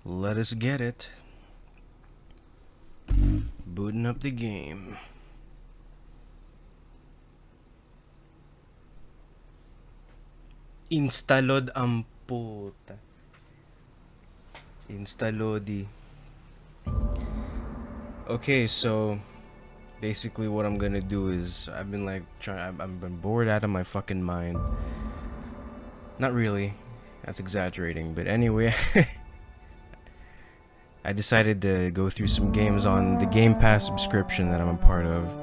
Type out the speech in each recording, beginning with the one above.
Let us get it. Booting up the game. Instalod ang puta. Instalodi. Okay, so basically what I'm gonna do is I've been bored out of my fucking mind. Not really. That's exaggerating, but anyway. I decided to go through some games on the Game Pass subscription that I'm a part of.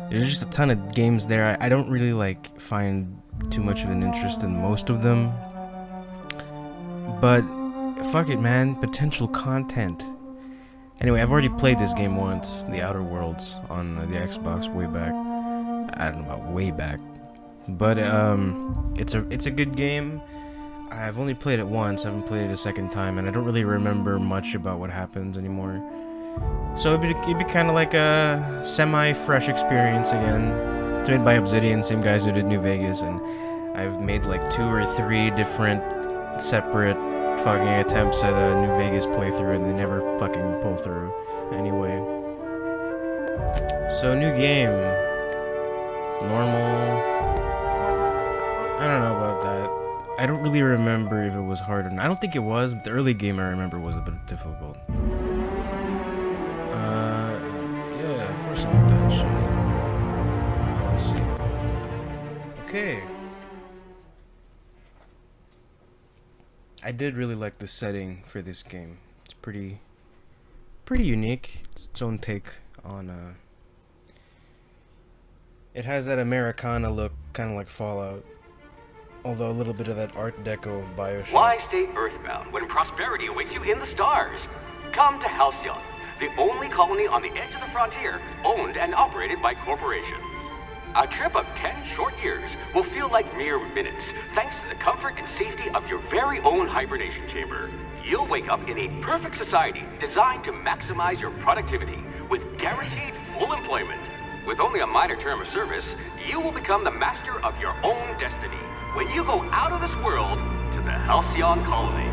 There's just a ton of games there. I don't really find too much of an interest in most of them. But fuck it, man. Potential content. Anyway, I've already played this game once, The Outer Worlds, on the Xbox way back. I don't know about way back. But it's a good game. I've only played it once, I haven't played it a second time, and I don't really remember much about what happens anymore. So it'd be kind of like a semi-fresh experience again. It's made by Obsidian, same guys who did New Vegas, and I've made 2 or 3 different separate fucking attempts at a New Vegas playthrough, and they never fucking pull through. Anyway. So, new game. Normal. I don't know about that. I don't really remember if it was hard or not. I don't think it was, but the early game I remember was a bit difficult. Yeah, of course I want that shit. Let's see. Okay. I did really like the setting for this game. It's pretty unique. It's its own take on, It has that Americana look, kind of like Fallout. Although a little bit of that Art Deco of Bioshock. Why stay earthbound when prosperity awaits you in the stars? Come to Halcyon, the only colony on the edge of the frontier, owned and operated by corporations. A trip of 10 short years will feel like mere minutes, thanks to the comfort and safety of your very own hibernation chamber. You'll wake up in a perfect society designed to maximize your productivity with guaranteed full employment. With only a minor term of service, you will become the master of your own destiny when you go out of this world to the Halcyon colony.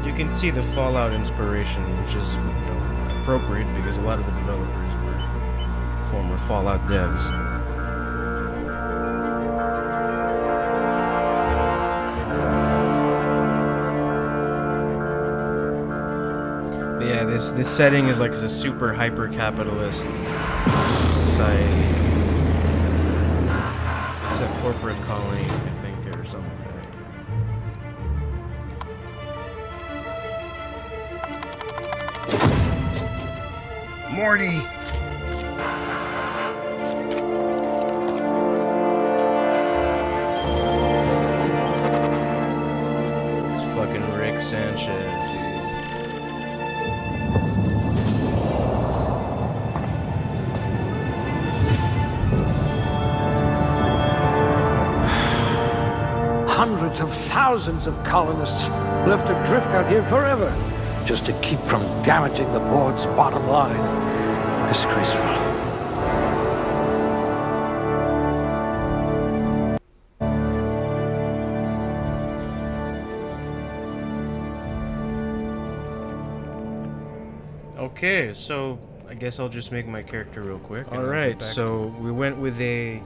You can see the Fallout inspiration, which is, appropriate because a lot of the developers were former Fallout devs. But yeah, this setting is like a super hyper-capitalist society. It's a corporate colony, I think, or something like that. Morty! It's fucking Rick Sanchez, dude. Hundreds of thousands of colonists will have to drift out here forever just to keep from damaging the board's bottom line. Disgraceful. Okay, so I guess I'll just make my character real quick. Alright, so we went with a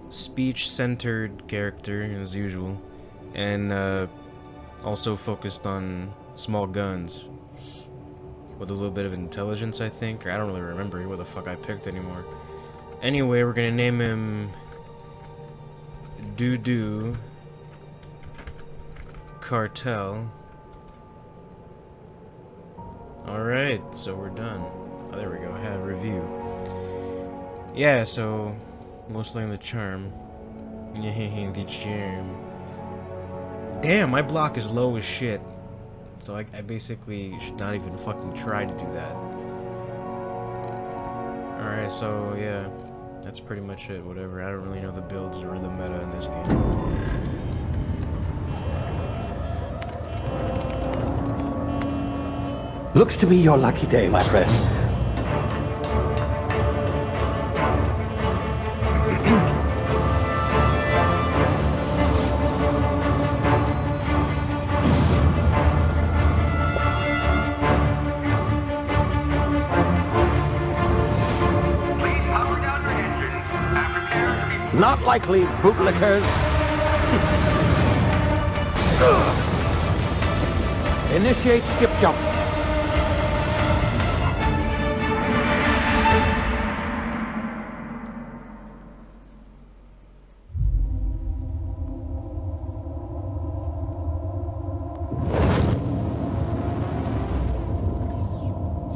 speech-centered character, as usual, and also focused on small guns with a little bit of intelligence, I think. I don't really remember what the fuck I picked anymore. Anyway, we're gonna name him Doo Cartel. Alright, so we're done. Oh, there we go. I had a review. Yeah, so mostly on the charm. The charm. Damn, my block is low as shit. So I basically should not even fucking try to do that. Alright, so yeah. That's pretty much it, whatever. I don't really know the builds or the meta in this game. Looks to be your lucky day, my friend. Not likely, bootlickers. Initiate skip jump.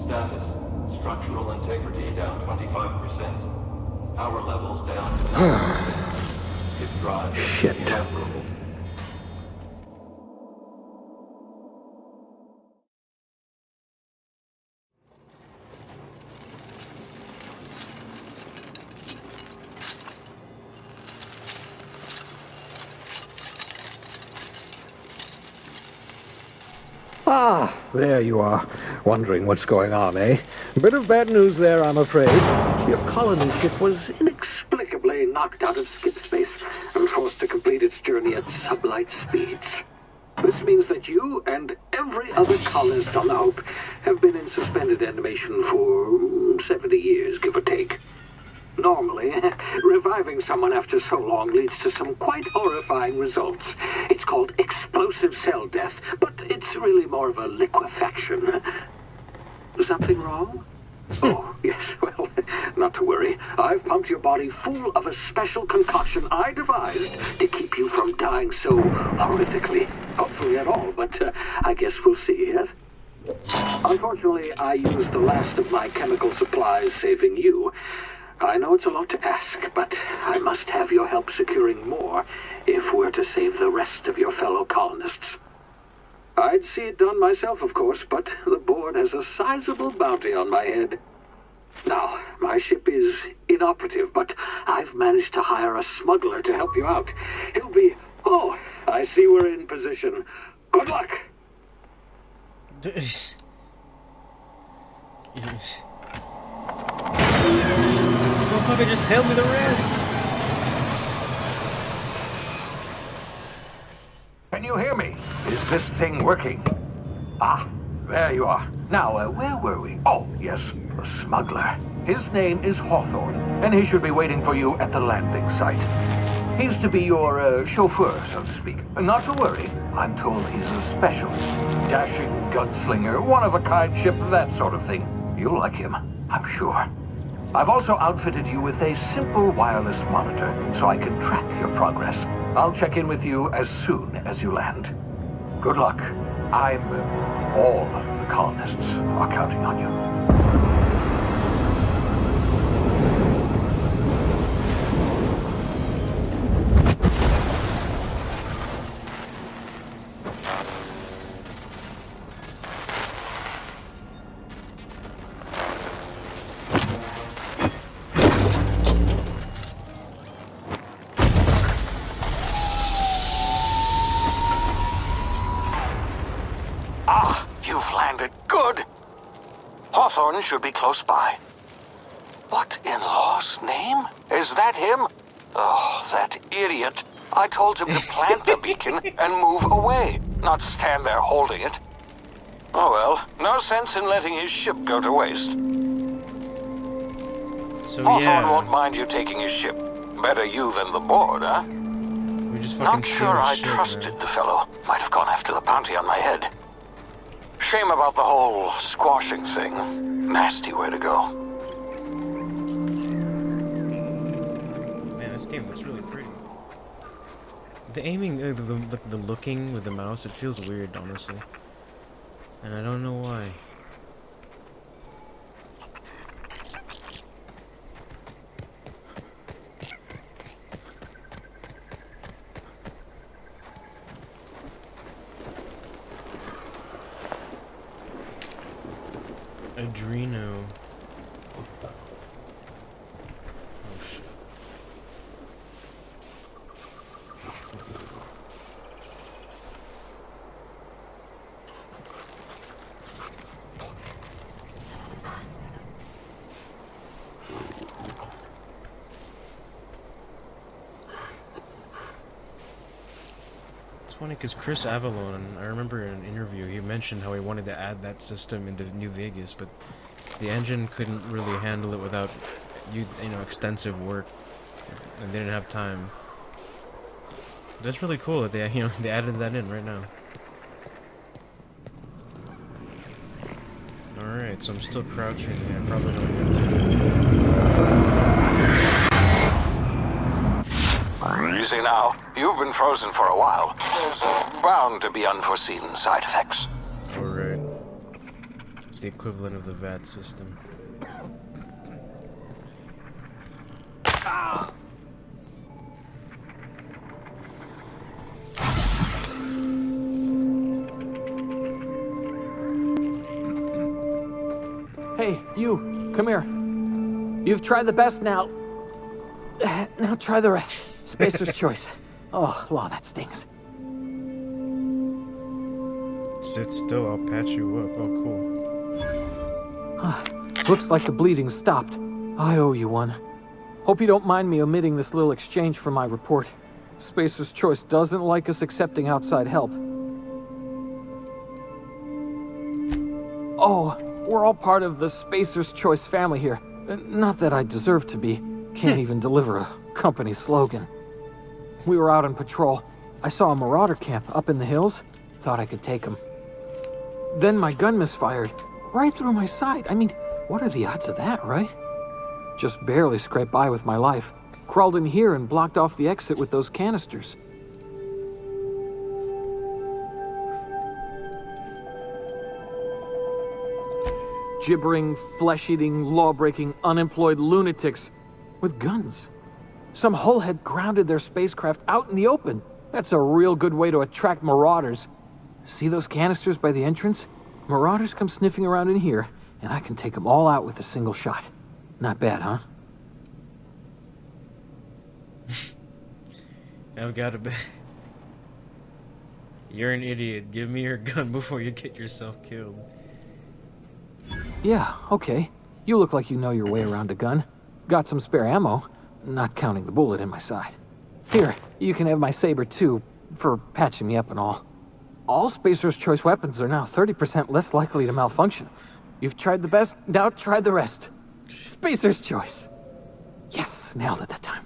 Status. Structural integrity down 25%. Power levels down to 90%. If drive Shit. inoperable. Ah, there you are. Wondering what's going on, eh? Bit of bad news there, I'm afraid. Your colony ship was inexplicably knocked out of skip space and forced to complete its journey at sublight speeds. This means that you and every other colonist on the Hope have been in suspended animation for 70 years, give or take. Normally, reviving someone after so long leads to some quite horrifying results. It's called explosive cell death, but it's really more of a liquefaction. Something wrong? Oh, yes, well, not to worry. I've pumped your body full of a special concoction I devised to keep you from dying so horrifically. Hopefully at all, but I guess we'll see, yes? Unfortunately, I used the last of my chemical supplies saving you. I know it's a lot to ask, but I must have your help securing more if we're to save the rest of your fellow colonists. I'd see it done myself, of course, but the board has a sizable bounty on my head. Now, my ship is inoperative, but I've managed to hire a smuggler to help you out. He'll be... Oh, I see we're in position. Good luck! Motherfucker, just tell me the rest. Can you hear me? Is this thing working? Ah, there you are. Now, where were we? Oh, yes, the smuggler. His name is Hawthorne, and he should be waiting for you at the landing site. He's to be your chauffeur, so to speak. Not to worry, I'm told he's a specialist. Dashing gunslinger, one-of-a-kind ship, that sort of thing. You'll like him, I'm sure. I've also outfitted you with a simple wireless monitor, so I can track your progress. I'll check in with you as soon as you land. Good luck. All the colonists are counting on you. Hawthorne should be close by. What in law's name? Is that him? Oh, that idiot. I told him to plant the beacon and move away, not stand there holding it. Oh well, no sense in letting his ship go to waste. So Hawthorne won't mind you taking his ship. Better you than the board, huh? We just fucking Not sure I trusted the fellow. Might have gone after the bounty on my head. Shame about the whole squashing thing. Nasty way to go. Man, this game looks really pretty. The aiming, the looking with the mouse, it feels weird, honestly. And I don't know why. Adreno. Oh shit. It's funny because Chris Avalon, I remember in an interview, he mentioned how he wanted to add that system into New Vegas, but the engine couldn't really handle it without, extensive work. and they didn't have time. That's really cool that they, they added that in right now. Alright, so I'm still crouching. Yeah, probably not good to. Easy now. You've been frozen for a while. There's bound to be unforeseen side effects. Alright. It's the equivalent of the VAT system. Hey, you, come here. You've tried the best now. Now try the rest. Spacer's choice. Oh, wow, that stings. Sit still, I'll patch you up. Oh, cool. Looks like the bleeding stopped. I owe you one. Hope you don't mind me omitting this little exchange from my report. Spacer's choice doesn't like us accepting outside help. Oh, we're all part of the Spacer's Choice family here. Not that I deserve to be. Can't even deliver a company slogan. We were out on patrol. I saw a marauder camp up in the hills. Thought I could take them. Then my gun misfired. Right through my side. I mean, what are the odds of that, right? Just barely scraped by with my life. Crawled in here and blocked off the exit with those canisters. Gibbering, flesh-eating, law-breaking, unemployed lunatics with guns. Some hullhead grounded their spacecraft out in the open. That's a real good way to attract marauders. See those canisters by the entrance? Marauders come sniffing around in here, and I can take them all out with a single shot. Not bad, huh? I've got to be. You're an idiot. Give me your gun before you get yourself killed. Yeah, okay. You look like you know your way around a gun. Got some spare ammo, not counting the bullet in my side. Here, you can have my saber too, for patching me up and all. All Spacer's Choice weapons are now 30% less likely to malfunction. You've tried the best, now try the rest. Spacer's Choice. Yes, nailed it that time.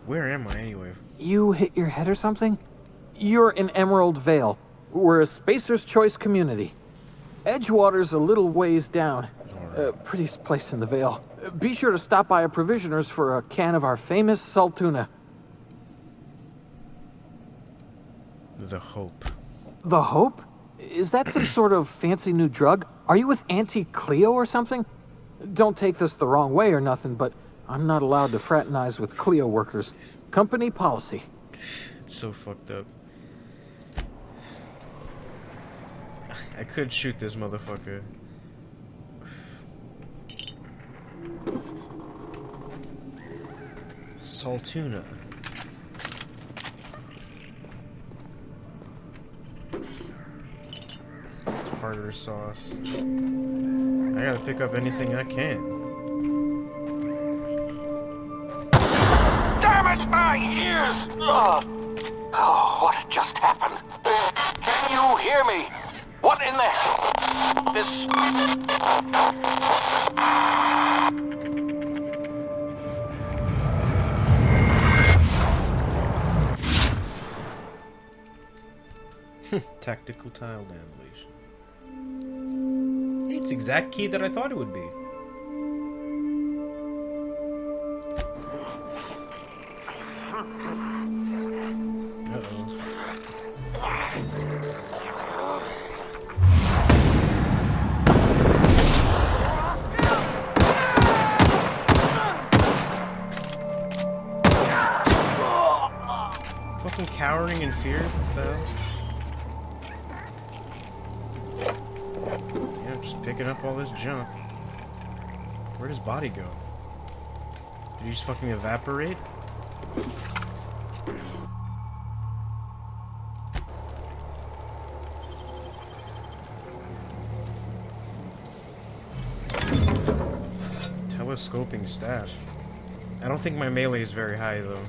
Where am I anyway? You hit your head or something? You're in Emerald Vale. We're a Spacer's Choice community. Edgewater's a little ways down. Prettiest place in the Vale. Be sure to stop by a provisioner's for a can of our famous salt tuna. The Hope. The Hope? Is that some sort of fancy new drug? Are you with Auntie Cleo or something? Don't take this the wrong way or nothing, but I'm not allowed to fraternize with Cleo workers. Company policy. It's so fucked up. I could shoot this motherfucker. Saltuna. Tartar sauce. I gotta pick up anything I can. Damn it, my ears! Oh, what just happened? Can you hear me? What in the hell? Tactical tile damnation. It's exact key that I thought it would be. Fucking cowering in fear? What the hell? Yeah, I'm just picking up all this junk. Where'd his body go? Did he just fucking evaporate? Telescoping stash. I don't think my melee is very high though.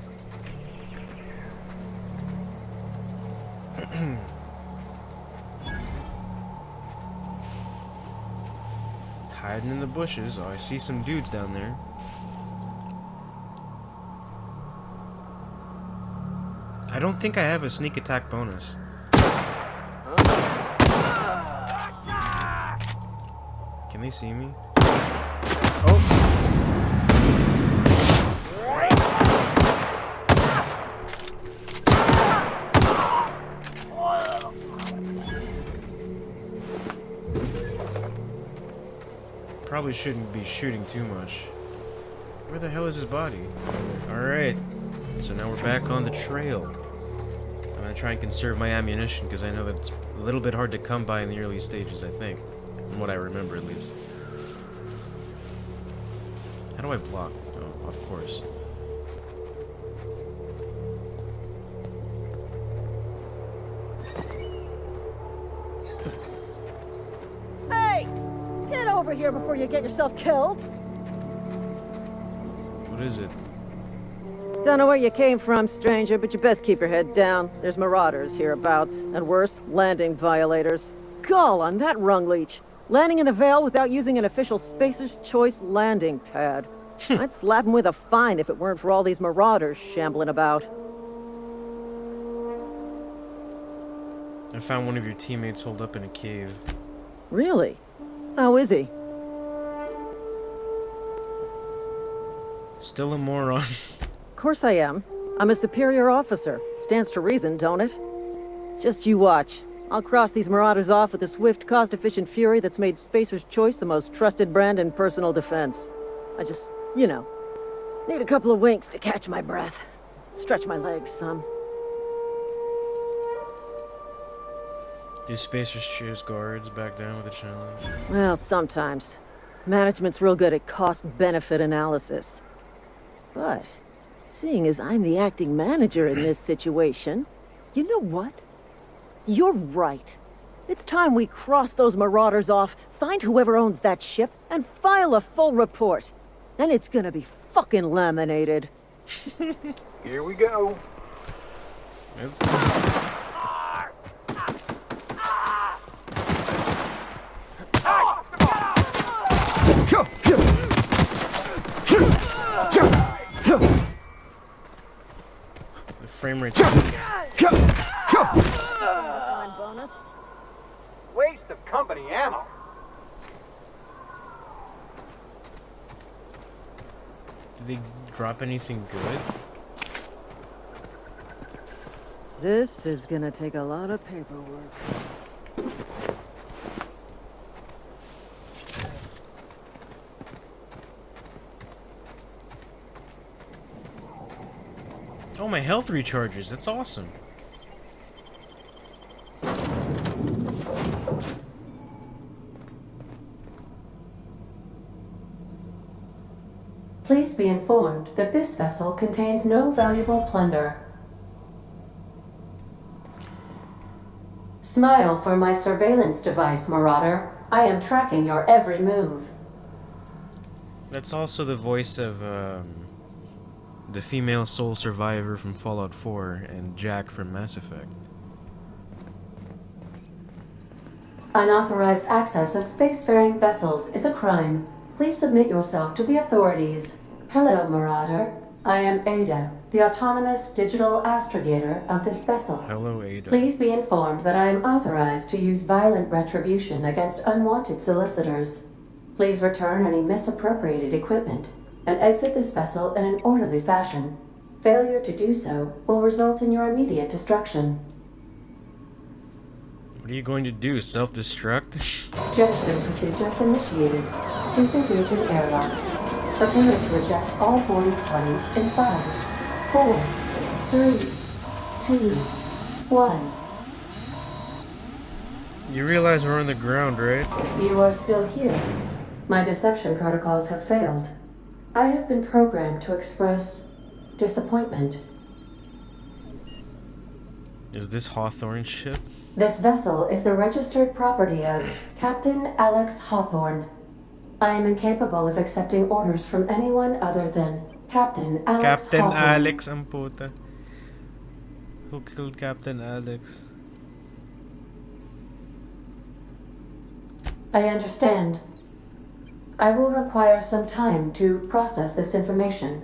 Hiding in the bushes. Oh, I see some dudes down there. I don't think I have a sneak attack bonus. Can they see me? Oh! Probably shouldn't be shooting too much. Where the hell is his body? Alright. So now we're back on the trail. I'm gonna try and conserve my ammunition because I know that it's a little bit hard to come by in the early stages, I think. From what I remember, at least. How do I block? Oh, of course. Hey! Get over here before you get yourself killed! What is it? Don't know where you came from, stranger, but you best keep your head down. There's marauders hereabouts, and worse, landing violators. Gall on that rung leech. Landing in the Vale without using an official Spacer's Choice landing pad. I'd slap him with a fine if it weren't for all these marauders shambling about. I found one of your teammates holed up in a cave. Really? How is he? Still a moron. Of course I am. I'm a superior officer. Stands to reason, don't it? Just you watch. I'll cross these marauders off with a swift, cost-efficient fury that's made Spacer's Choice the most trusted brand in personal defense. I just, you know, need a couple of winks to catch my breath. Stretch my legs some. Do Spacer's Choice guards back down with a challenge? Well, sometimes. Management's real good at cost-benefit analysis. But, seeing as I'm the acting manager in this situation, you know what? You're right. It's time we cross those marauders off, find whoever owns that ship, and file a full report. Then it's gonna be fucking laminated. Here we go. The frame rate. Fine bonus. Waste of company ammo. Did they drop anything good? This is gonna take a lot of paperwork. Oh, my health recharges. That's awesome. Please be informed that this vessel contains no valuable plunder. Smile for my surveillance device, Marauder. I am tracking your every move. That's also the voice of the female soul survivor from Fallout 4 and Jack from Mass Effect. Unauthorized access of spacefaring vessels is a crime. Please submit yourself to the authorities. Hello, Marauder. I am Ada, the autonomous digital astrogator of this vessel. Hello, Ada. Please be informed that I am authorized to use violent retribution against unwanted solicitors. Please return any misappropriated equipment and exit this vessel in an orderly fashion. Failure to do so will result in your immediate destruction. What are you going to do? Self-destruct? Jetstream procedures initiated. Please engage in airlocks. Prepare to reject all boarding parties in 5, 4, 3, 2, 1. You realize we're on the ground, right? You are still here. My deception protocols have failed. I have been programmed to express disappointment. Is this Hawthorne's ship? This vessel is the registered property of Captain Alex Hawthorne. I am incapable of accepting orders from anyone other than Captain Alex Captain Hawthorne. Alex, ang puta. Who killed Captain Alex? I understand. I will require some time to process this information.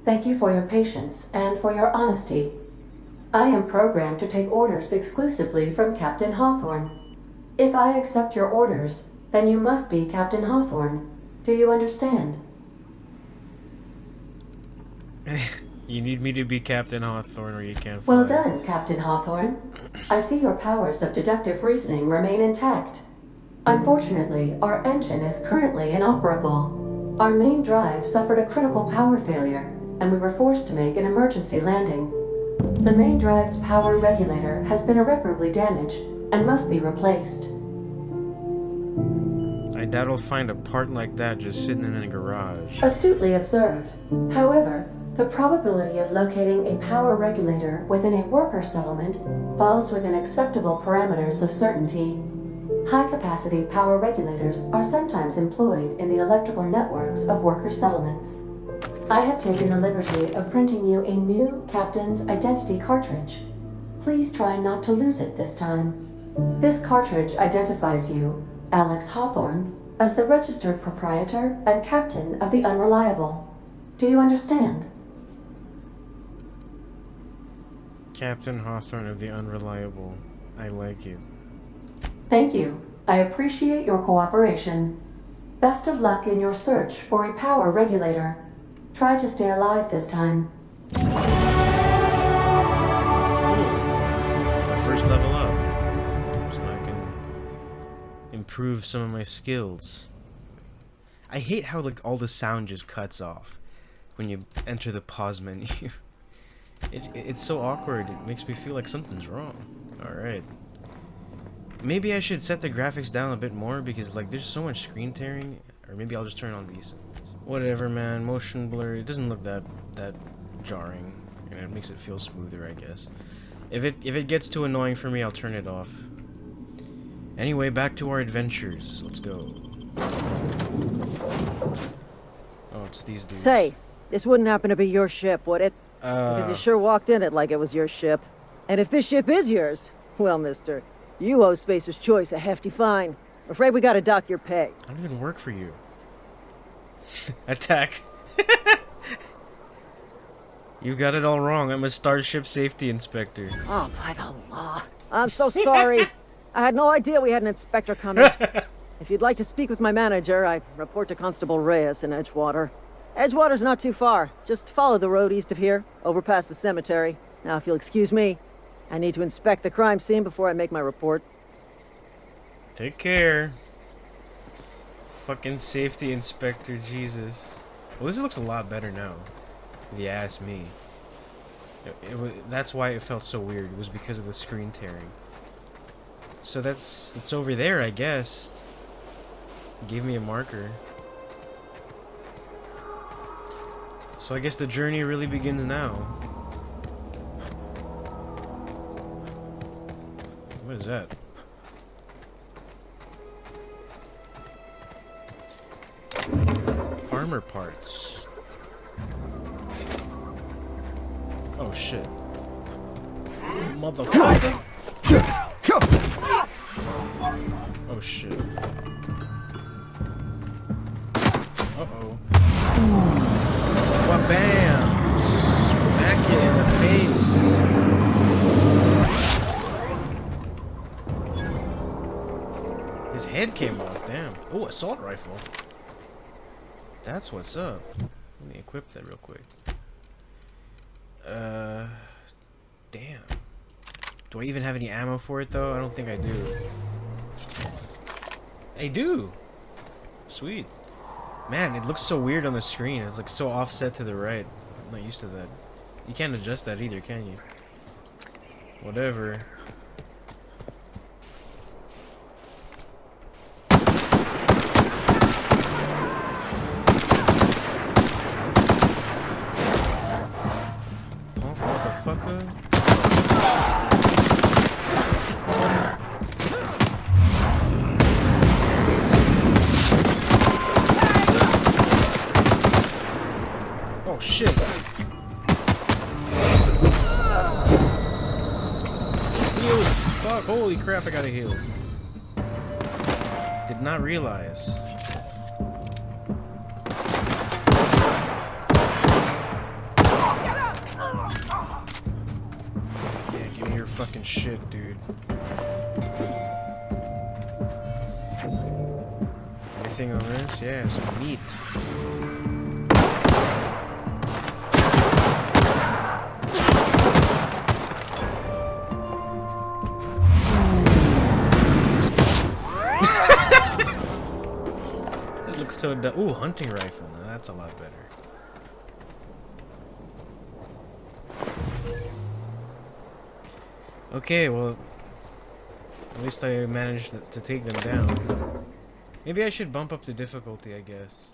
Thank you for your patience and for your honesty. I am programmed to take orders exclusively from Captain Hawthorne. If I accept your orders, then you must be Captain Hawthorne. Do you understand? You need me to be Captain Hawthorne or you can't fly. Well done, Captain Hawthorne. I see your powers of deductive reasoning remain intact. Unfortunately, our engine is currently inoperable. Our main drive suffered a critical power failure, and we were forced to make an emergency landing. The main drive's power regulator has been irreparably damaged and must be replaced. I doubt I'll find a part like that just sitting in a garage. Astutely observed. However, the probability of locating a power regulator within a worker settlement falls within acceptable parameters of certainty. High-capacity power regulators are sometimes employed in the electrical networks of worker settlements. I have taken the liberty of printing you a new Captain's Identity cartridge. Please try not to lose it this time. This cartridge identifies you, Alex Hawthorne, as the registered proprietor and captain of the Unreliable. Do you understand? Captain Hawthorne of the Unreliable. I like it. Thank you. I appreciate your cooperation. Best of luck in your search for a power regulator. Try to stay alive this time. Cool. My first level up. So I can improve some of my skills. I hate how like all the sound just cuts off when you enter the pause menu. It's so awkward. It makes me feel like something's wrong. Alright. Maybe I should set the graphics down a bit more because like there's so much screen tearing. Or maybe I'll just turn on these. Whatever, man. Motion blur. It doesn't look that jarring, and it makes it feel smoother, I guess. If it gets too annoying for me, I'll turn it off. Anyway, back to our adventures. Let's go. Oh, it's these dudes. Say, this wouldn't happen to be your ship, would it? Because you sure walked in it like it was your ship. And if this ship is yours, well, mister, you owe Spacer's Choice a hefty fine. Afraid we gotta dock your pay. I don't even work for you. Attack. You got it all wrong. I'm a Starship Safety Inspector. Oh, by the law. I'm so sorry. I had no idea we had an inspector coming. If you'd like to speak with my manager, I report to Constable Reyes in Edgewater. Edgewater's not too far. Just follow the road east of here, over past the cemetery. Now, if you'll excuse me, I need to inspect the crime scene before I make my report. Take care. Fucking Safety Inspector, Jesus. Well, this looks a lot better now, if you ask me. That's why it felt so weird. It was because of the screen tearing. So it's over there, I guess. Give me a marker. So I guess the journey really begins now. What is that? Armor parts. Oh shit. Motherfucker. Oh shit. Uh-oh. Wha-bam! Smack it in the face. His head came off, damn. Oh, assault rifle. That's what's up. Let me equip that real quick. Damn. Do I even have any ammo for it though? I don't think I do. I do! Sweet. Man, it looks so weird on the screen. It's like so offset to the right. I'm not used to that. You can't adjust that either, can you? Whatever. Punk motherfucker. Oh shit. Heal. Fuck, holy crap, I gotta heal. Did not realize. fucking shit, dude. Anything on this? Yeah, some meat. That looks so ooh, hunting rifle. Now that's a lot better. Okay, well, at least I managed to take them down. Maybe I should bump up the difficulty, I guess.